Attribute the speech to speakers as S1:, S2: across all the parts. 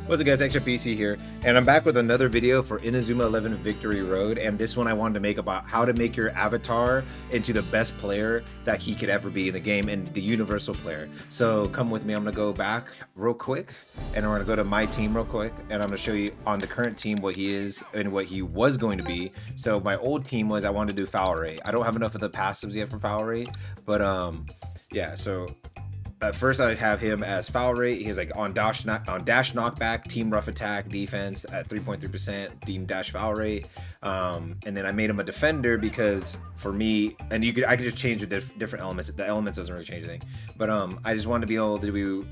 S1: What's up guys, Xraypc here, and I'm back with another video for Inazuma 11 Victory Road, and this one I wanted to make about how to make your avatar into the best player that he could ever be in the game and the universal player. So come with me, I'm going to go back real quick, and we're going to go to my team real quick, and I'm going to show you on the current team what he is and what he was going to be. So my old team was I wanted to do foul rate. I don't have enough of the passives yet for foul rate, but yeah, so at first I have him as foul rate. He's like on dash knockback, team rough attack, defense at 3.3%, team dash foul rate. And then I made him a defender because for me, and I could just change the different elements. The elements doesn't really change anything, but I just wanted to be able to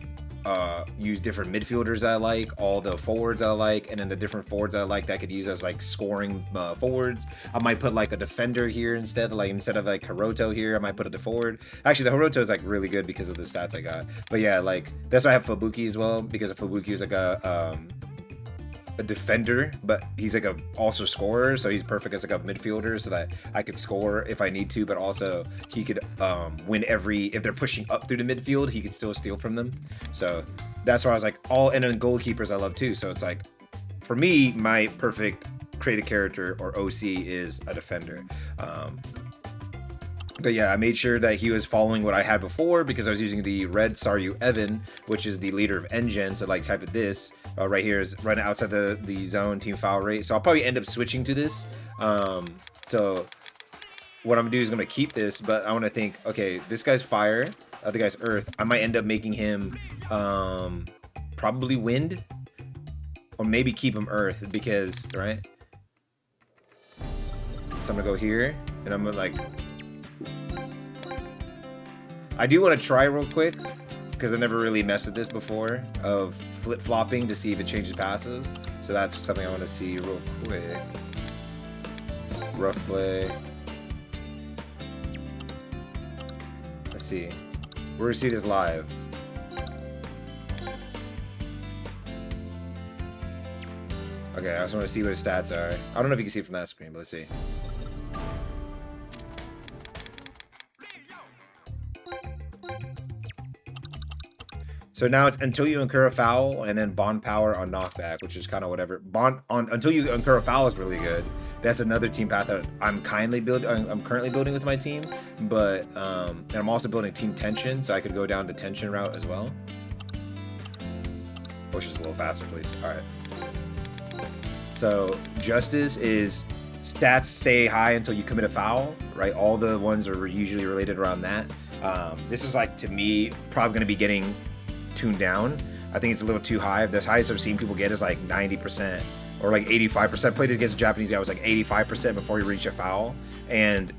S1: use different midfielders that I like, all the forwards that I like, and then the different forwards that I like that I could use as like scoring forwards. I might put like a defender here instead of like Hiroto here, I might put a forward. Actually, the Hiroto is like really good because of the stats I got. But yeah, like that's why I have Fubuki as well, because Fubuki is like a defender, but he's like a also scorer, so he's perfect as like a midfielder so that I could score if I need to, but also he could win if they're pushing up through the midfield, he could still steal from them. So that's why I was like and then goalkeepers I love too. So it's like for me, my perfect created character or OC is a defender. But yeah, I made sure that he was following what I had before because I was using the red Saryu Evan, which is the leader of Engine. So like type of this right here is right outside the zone, team foul rate. So I'll probably end up switching to this. So what I'm gonna do is I'm gonna keep this, but I want to think, okay, this guy's fire, other guy's earth. I might end up making him probably wind, or maybe keep him earth because right. So I'm gonna go here and I'm gonna like. I do want to try real quick because I never really messed with this before of flip-flopping to see if it changes passives. So that's something I want to see real quick. Rough play. Let's see. We're gonna see this live. Okay, I just want to see what his stats are. I don't know if you can see it from that screen, but let's see. So now it's until you incur a foul and then bond power on knockback, which is kind of whatever. Until you incur a foul is really good. That's another team path that I'm currently building with my team, but and I'm also building team tension, so I could go down the tension route as well. Push just a little faster, please. All right. So justice is stats stay high until you commit a foul, right? All the ones are usually related around that. This is like, to me, probably going to be getting tuned down. I think it's a little too high. The highest I've seen people get is like 90% or like 85%. Played against a Japanese guy was like 85% before he reached a foul, and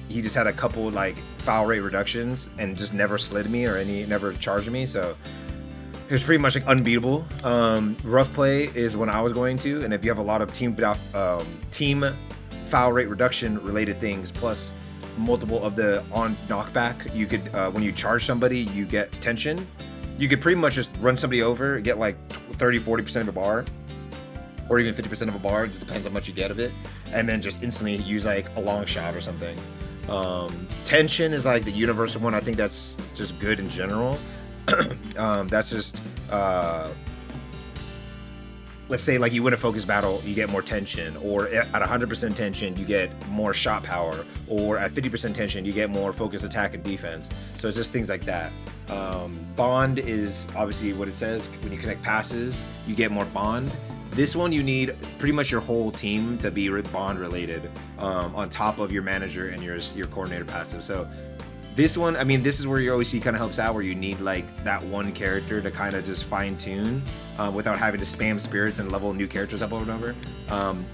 S1: he just had a couple like foul rate reductions and just never slid me or never charged me. So it was pretty much like unbeatable. Rough play is when I was going to, and if you have a lot of team foul rate reduction related things plus multiple of the on knockback, you could when you charge somebody you get tension. You could pretty much just run somebody over, get like 30-40% of a bar, or even 50% of a bar. It just depends how much you get of it, and then just instantly use like a long shot or something. Tension is like the universal one. I think that's just good in general. That's just let's say like you win a focus battle, you get more tension, or at 100% tension you get more shot power, or at 50% tension you get more focus attack and defense. So it's just things like that. Bond is obviously what it says. When you connect passes, you get more bond. This one you need pretty much your whole team to be bond related, on top of your manager and your coordinator passive. So this one, I mean, this is where your OC kind of helps out, where you need like that one character to kind of just fine tune without having to spam spirits and level new characters up over and over.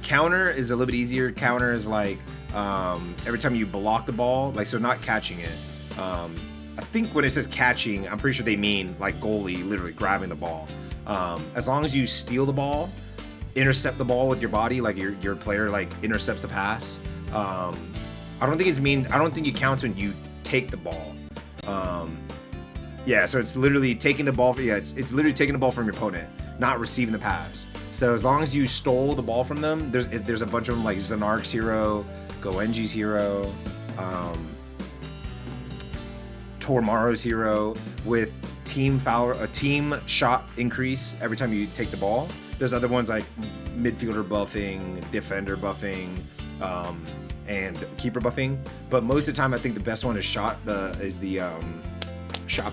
S1: Counter is a little bit easier. Counter is like every time you block the ball, like, so not catching it. I think when it says catching, I'm pretty sure they mean like goalie literally grabbing the ball. As long as you steal the ball, intercept the ball with your body, like your player like intercepts the pass. I don't think it counts when you take the ball. Yeah, so it's literally taking the ball. It's literally taking the ball from your opponent, not receiving the pass. So as long as you stole the ball from them, there's a bunch of them like Zanark's hero, Goenji's hero, Tormaru's hero with team shot increase every time you take the ball. There's other ones like midfielder buffing, defender buffing, and keeper buffing. But most of the time, I think the best one is shot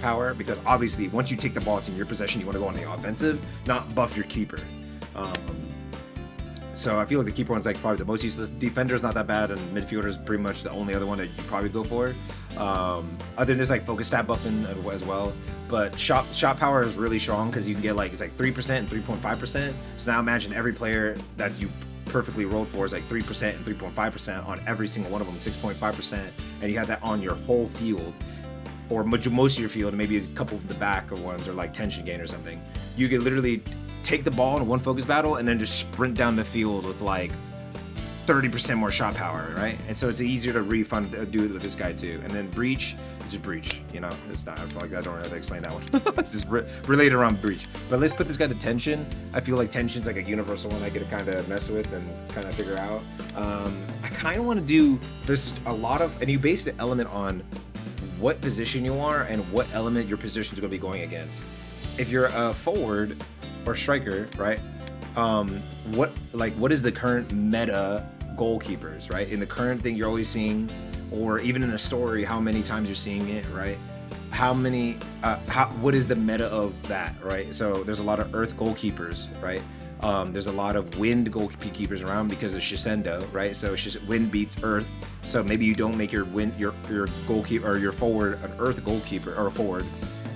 S1: power, because obviously once you take the ball, it's in your possession. You want to go on the offensive, not buff your keeper. So I feel like the keeper one's like probably the most useless. Defender's not that bad, and midfielder is pretty much the only other one that you probably go for. Other than this, like focus stat buffing as well. But shot power is really strong because you can get like, it's like 3% and 3.5%. So now imagine every player that you perfectly rolled for is like 3% and 3.5% on every single one of them, 6.5%, and you have that on your whole field, or most of your field, and maybe a couple of the back or ones, or like tension gain or something. You could literally take the ball in one focus battle and then just sprint down the field with like 30% more shot power, right? And so it's easier to do it with this guy too. And then breach is just breach, you know. It's not, I feel like I don't know how to explain that one. It's just related around breach. But let's put this guy to tension. I feel like tension's like a universal one I get to kind of mess with and kind of figure out. I kind of want to do, there's a lot of, and you base the element on what position you are and what element your position is going to be going against. If you're a forward or striker, right? What is the current meta goalkeepers, right? In the current thing you're always seeing, or even in a story, how many times you're seeing it, right? What is the meta of that, right? So there's a lot of earth goalkeepers, right? There's a lot of wind goalkeepers around because of Shisendo, right? So wind beats earth. So maybe you don't make your goalkeeper or your forward an earth goalkeeper or a forward.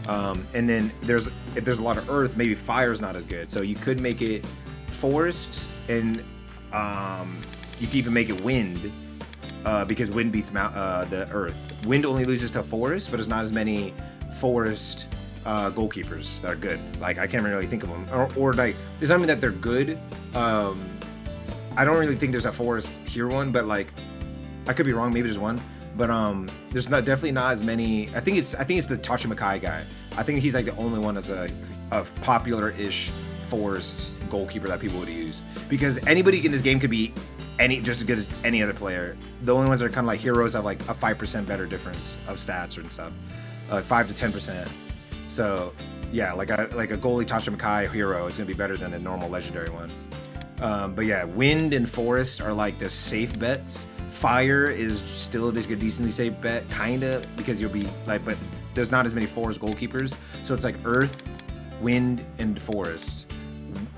S1: And then if there's a lot of earth, maybe fire's not as good. So you could make it forest, and you can even make it wind, because wind beats the earth. Wind only loses to forest, but there's not as many forest goalkeepers that are good. Like, I can't really think of them, or like, it's not mean that they're good. I don't really think there's a forest here one, but like, I could be wrong. Maybe there's one, but there's definitely not as many. I think it's the Tachimakai guy. I think he's like the only one that's a popular-ish forest goalkeeper that people would use, because anybody in this game could be just as good as any other player. The only ones that are kind of like heroes have like a 5% better difference of stats and stuff, 5 to 10%. So yeah, like a goalie Tachimakai hero is gonna be better than a normal legendary one. But yeah, wind and forest are like the safe bets. Fire is still a decently safe bet, kinda, because you'll be like, but there's not as many forest goalkeepers, so it's like earth, wind, and forest.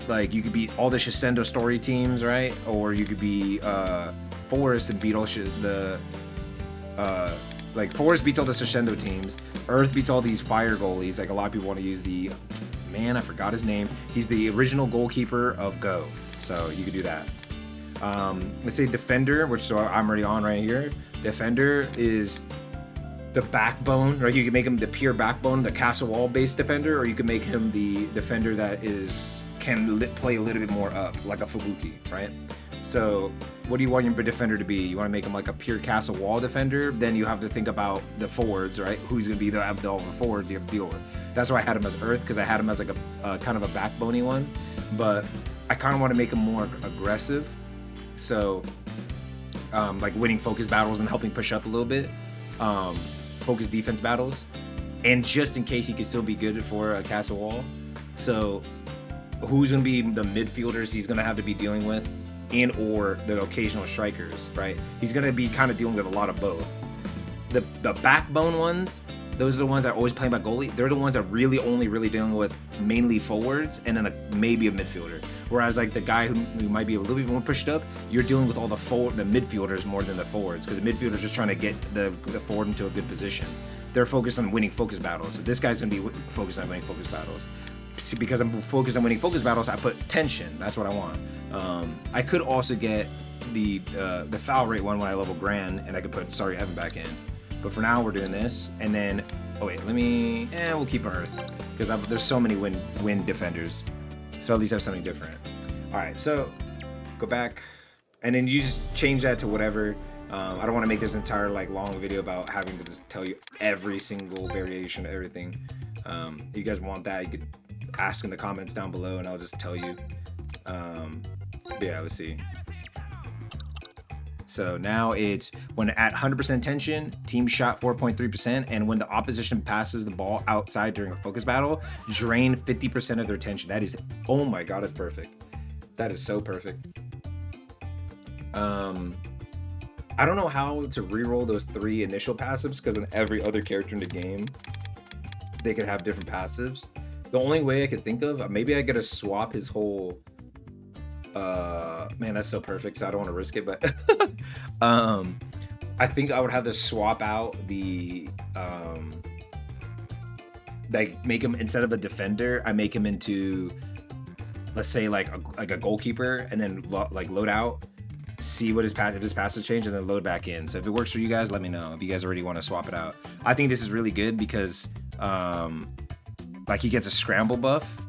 S1: Like, you could beat all the Shisendo story teams, right? Or you could be forest and beat all like forest beats all the Shisendo teams. Earth beats all these fire goalies. Like, a lot of people want to use I forgot his name. He's the original goalkeeper of Go, so you could do that. Let's say defender, which I'm already on right here. Defender is the backbone, right? You can make him the pure backbone, the castle wall based defender, or you can make him the defender that can play a little bit more up, like a Fubuki, right? So what do you want your defender to be? You want to make him like a pure castle wall defender? Then you have to think about the forwards, right? Who's going to be all the forwards you have to deal with. That's why I had him as Earth, because I had him as like a kind of a backbone-y one. But I kind of want to make him more aggressive. So like winning focus battles and helping push up a little bit. Focus defense battles, and just in case he can still be good for a castle wall. So who's going to be the midfielders he's going to have to be dealing with, and or the occasional strikers, right? He's going to be kind of dealing with a lot of both. The backbone ones, those are the ones that are always playing by goalie. They're the ones that really dealing with mainly forwards and then maybe a midfielder. Whereas like the guy who might be a little bit more pushed up, you're dealing with all the midfielders more than the forwards, because the midfielders just trying to get the forward into a good position. They're focused on winning focus battles. So this guy's gonna be focused on winning focus battles. See, because I'm focused on winning focus battles, I put tension. That's what I want. I could also get the foul rate one when I level Gran, and I could put Evan back in. But for now, we're doing this, and then we'll keep on Earth, because there's so many wind defenders. So at least have something different. All right, so go back, and then you just change that to whatever. I don't want to make this entire like long video about having to just tell you every single variation of everything. If you guys want that, you could ask in the comments down below, and I'll just tell you. But yeah, let's see. So now it's when at 100% tension, team shot 4.3%, and when the opposition passes the ball outside during a focus battle, drain 50% of their tension. That is, oh my god, that's perfect. That is so perfect. I don't know how to reroll those 3 initial passives because in every other character in the game, they could have different passives. The only way I could think of, maybe I gotta swap his whole. Man, that's so perfect. So I don't want to risk it, but I think I would have to swap out the like make him, instead of a defender, I make him into, let's say like a goalkeeper, and then like load out, see what his passive change, and then load back in. So if it works for you guys, let me know if you guys already want to swap it out. I think this is really good because like he gets a scramble buff,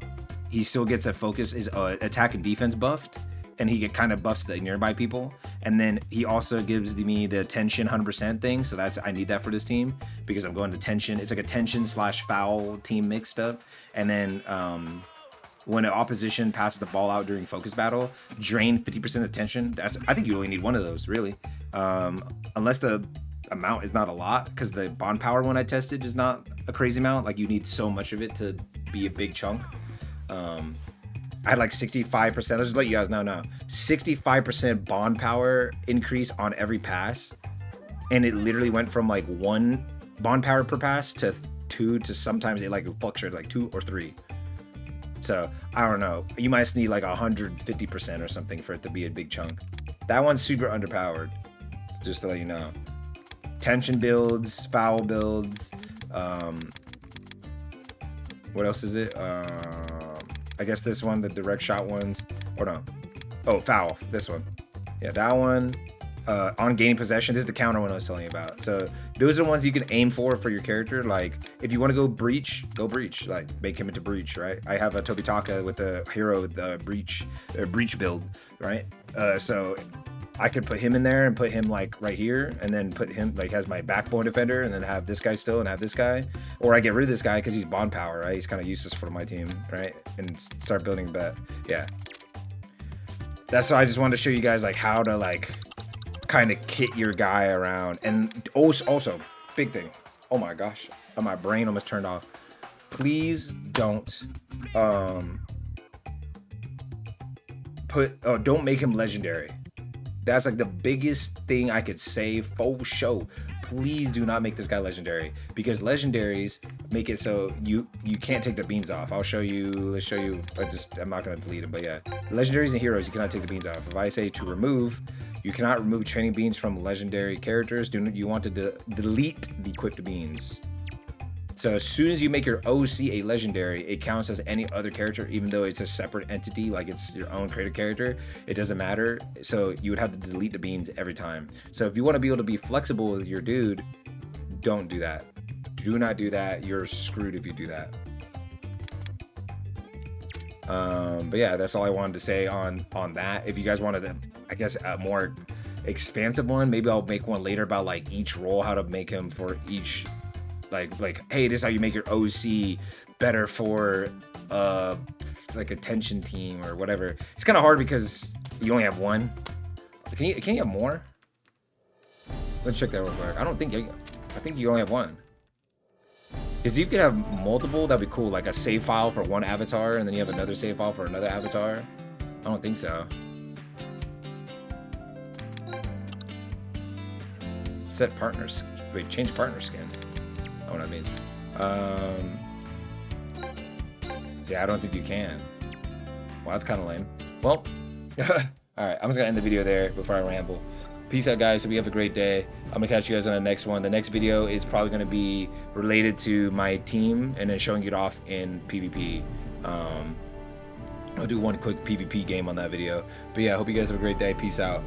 S1: he still gets a focus, his attack and defense buffed, and he kind of buffs the nearby people, and then he also gives me the tension 100% thing. So I need that for this team because I'm going to tension. It's like a tension / foul team mixed up. And then when an opposition passes the ball out during focus battle, drain 50% of tension. I think you only need one of those, really, unless the amount is not a lot, because the bond power one I tested is not a crazy amount. Like you need so much of it to be a big chunk. I had like 65%. I'll just let you guys know now. 65% bond power increase on every pass, and it literally went from like 1 bond power per pass to 2 to sometimes it like fluctuated like 2 or 3. So I don't know. You might need like 150% or something for it to be a big chunk. That one's super underpowered. Just to let you know. Tension builds, foul builds. What else is it? I guess this one, the direct shot ones. Or no. Oh, foul. This one. Yeah, that one. On gaining possession. This is the counter one I was telling you about. So those are the ones you can aim for your character. Like if you want to go breach, go breach. Like make him into breach, right? I have a Tobitaka with the hero with the breach build, right? So I could put him in there and put him like right here, and then put him like as my backbone defender, and then have this guy still and have this guy, or I get rid of this guy because he's bond power, right? He's kind of useless for my team, right? And start building bet. Yeah, that's why I just wanted to show you guys like how to like kind of kit your guy around. And also big thing, oh my gosh, my brain almost turned off. Please don't don't make him legendary. That's like the biggest thing I could say for show. Please do not make this guy legendary, because legendaries make it so you can't take the beans off. I'll show you. Let's show you. I'm not gonna delete them, but yeah, legendaries and heroes, you cannot take the beans off. If I say to remove, you cannot remove training beans from legendary characters. You want to delete the equipped beans. So as soon as you make your OC a legendary, it counts as any other character, even though it's a separate entity, like it's your own created character. It doesn't matter. So you would have to delete the beans every time. So if you want to be able to be flexible with your dude, don't do that. Do not do that. You're screwed if you do that. But yeah, that's all I wanted to say on that. If you guys wanted to, I guess, a more expansive one, maybe I'll make one later about like each role, how to make him for each. Like, hey, this is how you make your OC better for like a tension team or whatever. It's kind of hard because you only have one. Can you have more? Let's check that real quick. I think you only have one. Because you could have multiple, that'd be cool. Like a save file for one avatar, and then you have another save file for another avatar. I don't think so. Set partners. Wait, change partner skin. I don't know what that means. Yeah, I don't think you can. Well, that's kind of lame. Well, alright, I'm just gonna end the video there before I ramble. Peace out, guys. Hope you have a great day. I'm gonna catch you guys on the next one. The next video is probably gonna be related to my team and then showing it off in PvP. I'll do one quick PvP game on that video. But yeah, I hope you guys have a great day. Peace out.